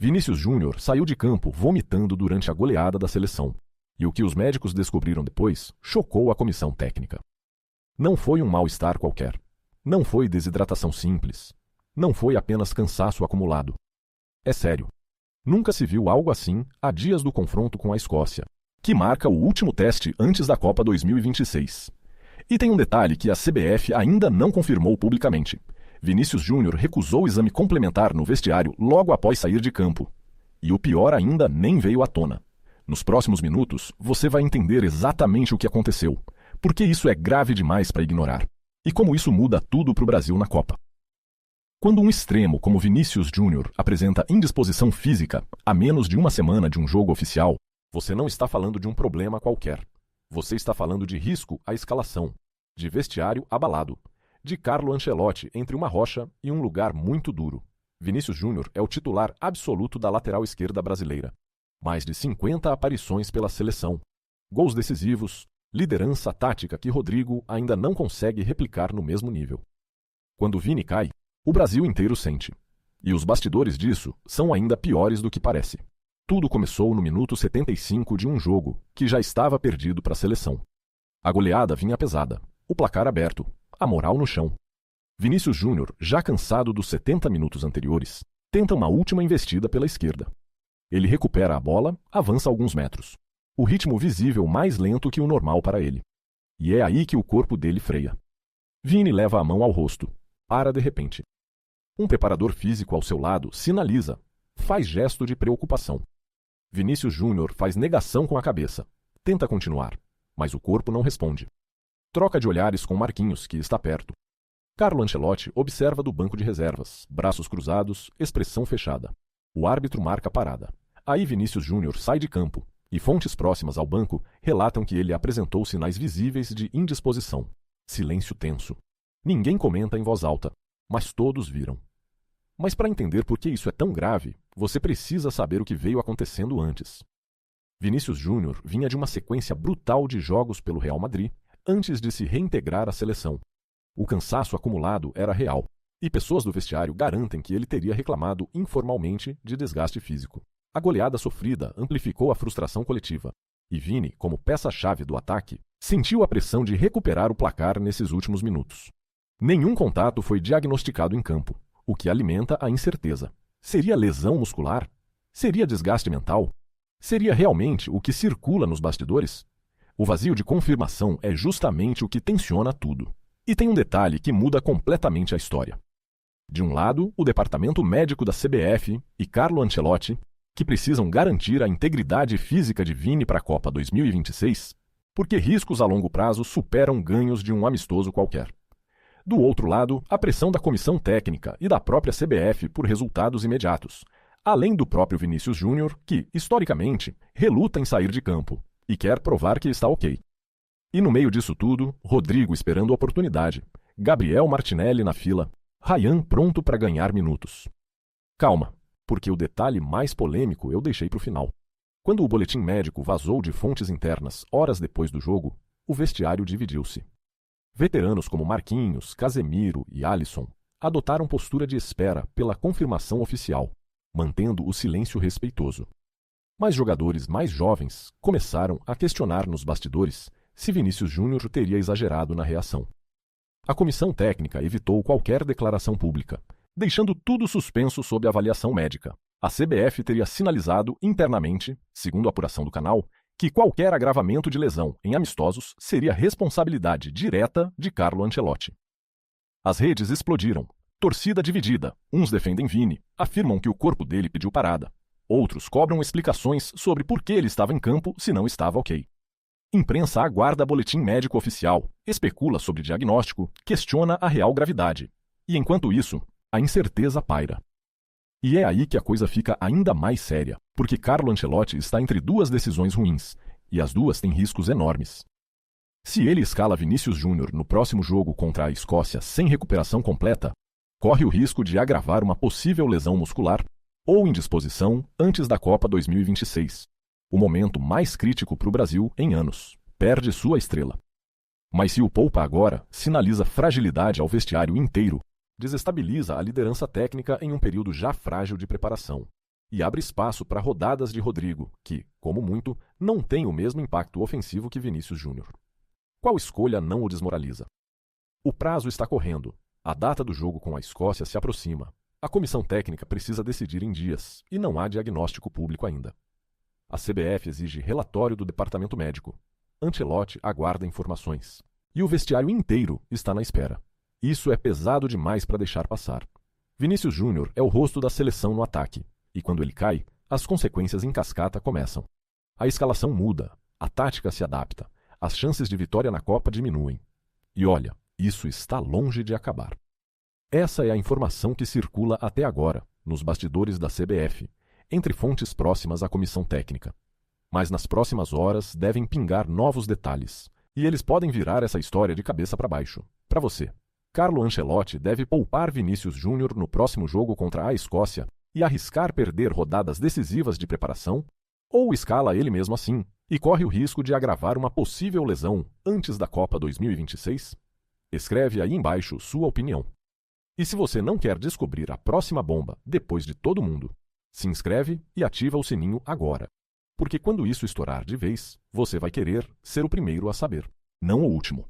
Vinícius Júnior saiu de campo vomitando durante a goleada da seleção, e o que os médicos descobriram depois chocou a comissão técnica. Não foi um mal-estar qualquer. Não foi desidratação simples. Não foi apenas cansaço acumulado. É sério. Nunca se viu algo assim há dias do confronto com a Escócia, que marca o último teste antes da Copa 2026. E tem um detalhe que a CBF ainda não confirmou publicamente. Vinícius Júnior recusou o exame complementar no vestiário logo após sair de campo. E o pior ainda nem veio à tona. Nos próximos minutos, você vai entender exatamente o que aconteceu, porque isso é grave demais para ignorar, e como isso muda tudo para o Brasil na Copa. Quando um extremo como Vinícius Júnior apresenta indisposição física a menos de uma semana de um jogo oficial, você não está falando de um problema qualquer. Você está falando de risco à escalação, de vestiário abalado, de Carlo Ancelotti entre uma rocha e um lugar muito duro. Vinícius Júnior é o titular absoluto da lateral esquerda brasileira. Mais de 50 aparições pela seleção, gols decisivos, liderança tática que Rodrigo ainda não consegue replicar no mesmo nível. Quando Vini cai, o Brasil inteiro sente. E os bastidores disso são ainda piores do que parece. Tudo começou no minuto 75 de um jogo que já estava perdido para a seleção. A goleada vinha pesada, o placar aberto, a moral no chão. Vinícius Júnior, já cansado dos 70 minutos anteriores, tenta uma última investida pela esquerda. Ele recupera a bola, avança alguns metros. O ritmo visível mais lento que o normal para ele. E é aí que o corpo dele freia. Vini leva a mão ao rosto. Para de repente. Um preparador físico ao seu lado sinaliza, faz gesto de preocupação. Vinícius Júnior faz negação com a cabeça. Tenta continuar, mas o corpo não responde. Troca de olhares com Marquinhos, que está perto. Carlo Ancelotti observa do banco de reservas, braços cruzados, expressão fechada. O árbitro marca a parada. Aí Vinícius Júnior sai de campo, e fontes próximas ao banco relatam que ele apresentou sinais visíveis de indisposição. Silêncio tenso. Ninguém comenta em voz alta, mas todos viram. Mas para entender por que isso é tão grave, você precisa saber o que veio acontecendo antes. Vinícius Júnior vinha de uma sequência brutal de jogos pelo Real Madrid antes de se reintegrar à seleção. O cansaço acumulado era real, e pessoas do vestiário garantem que ele teria reclamado informalmente de desgaste físico. A goleada sofrida amplificou a frustração coletiva, e Vini, como peça-chave do ataque, sentiu a pressão de recuperar o placar nesses últimos minutos. Nenhum contato foi diagnosticado em campo, o que alimenta a incerteza. Seria lesão muscular? Seria desgaste mental? Seria realmente o que circula nos bastidores? O vazio de confirmação é justamente o que tensiona tudo. E tem um detalhe que muda completamente a história. De um lado, o departamento médico da CBF e Carlo Ancelotti, que precisam garantir a integridade física de Vini para a Copa 2026, porque riscos a longo prazo superam ganhos de um amistoso qualquer. Do outro lado, a pressão da comissão técnica e da própria CBF por resultados imediatos, além do próprio Vinícius Júnior, que, historicamente, reluta em sair de campo e quer provar que está ok. E no meio disso tudo, Rodrigo esperando a oportunidade, Gabriel Martinelli na fila, Ryan pronto para ganhar minutos. Calma, porque o detalhe mais polêmico eu deixei para o final. Quando o boletim médico vazou de fontes internas horas depois do jogo, o vestiário dividiu-se. Veteranos como Marquinhos, Casemiro e Alisson adotaram postura de espera pela confirmação oficial, mantendo o silêncio respeitoso. Mas jogadores mais jovens começaram a questionar nos bastidores se Vinícius Júnior teria exagerado na reação. A comissão técnica evitou qualquer declaração pública, deixando tudo suspenso sob avaliação médica. A CBF teria sinalizado internamente, segundo a apuração do canal, que qualquer agravamento de lesão em amistosos seria responsabilidade direta de Carlo Ancelotti. As redes explodiram. Torcida dividida. Uns defendem Vini, afirmam que o corpo dele pediu parada. Outros cobram explicações sobre por que ele estava em campo se não estava ok. Imprensa aguarda boletim médico oficial, especula sobre diagnóstico, questiona a real gravidade. E enquanto isso, a incerteza paira. E é aí que a coisa fica ainda mais séria, porque Carlo Ancelotti está entre duas decisões ruins, e as duas têm riscos enormes. Se ele escala Vinícius Júnior no próximo jogo contra a Escócia sem recuperação completa, corre o risco de agravar uma possível lesão muscular ou indisposição antes da Copa 2026, o momento mais crítico para o Brasil em anos. Perde sua estrela. Mas se o poupa agora, sinaliza fragilidade ao vestiário inteiro, desestabiliza a liderança técnica em um período já frágil de preparação. e abre espaço para rodadas de Rodrigo, que, como muito, não tem o mesmo impacto ofensivo que Vinícius Júnior. Qual escolha não o desmoraliza? O prazo está correndo. A data do jogo com a Escócia se aproxima. A comissão técnica precisa decidir em dias, e não há diagnóstico público ainda. A CBF exige relatório do departamento médico. Ancelotti aguarda informações. E o vestiário inteiro está na espera. Isso é pesado demais para deixar passar. Vinícius Júnior é o rosto da seleção no ataque. E quando ele cai, as consequências em cascata começam. A escalação muda, a tática se adapta, as chances de vitória na Copa diminuem. E olha, isso está longe de acabar. Essa é a informação que circula até agora, nos bastidores da CBF, entre fontes próximas à comissão técnica. Mas nas próximas horas devem pingar novos detalhes, e eles podem virar essa história de cabeça para baixo. Para você, Carlo Ancelotti deve poupar Vinícius Júnior no próximo jogo contra a Escócia e arriscar perder rodadas decisivas de preparação? Ou escala ele mesmo assim e corre o risco de agravar uma possível lesão antes da Copa 2026? Escreve aí embaixo sua opinião. E se você não quer descobrir a próxima bomba depois de todo mundo, se inscreve e ativa o sininho agora. Porque quando isso estourar de vez, você vai querer ser o primeiro a saber, não o último.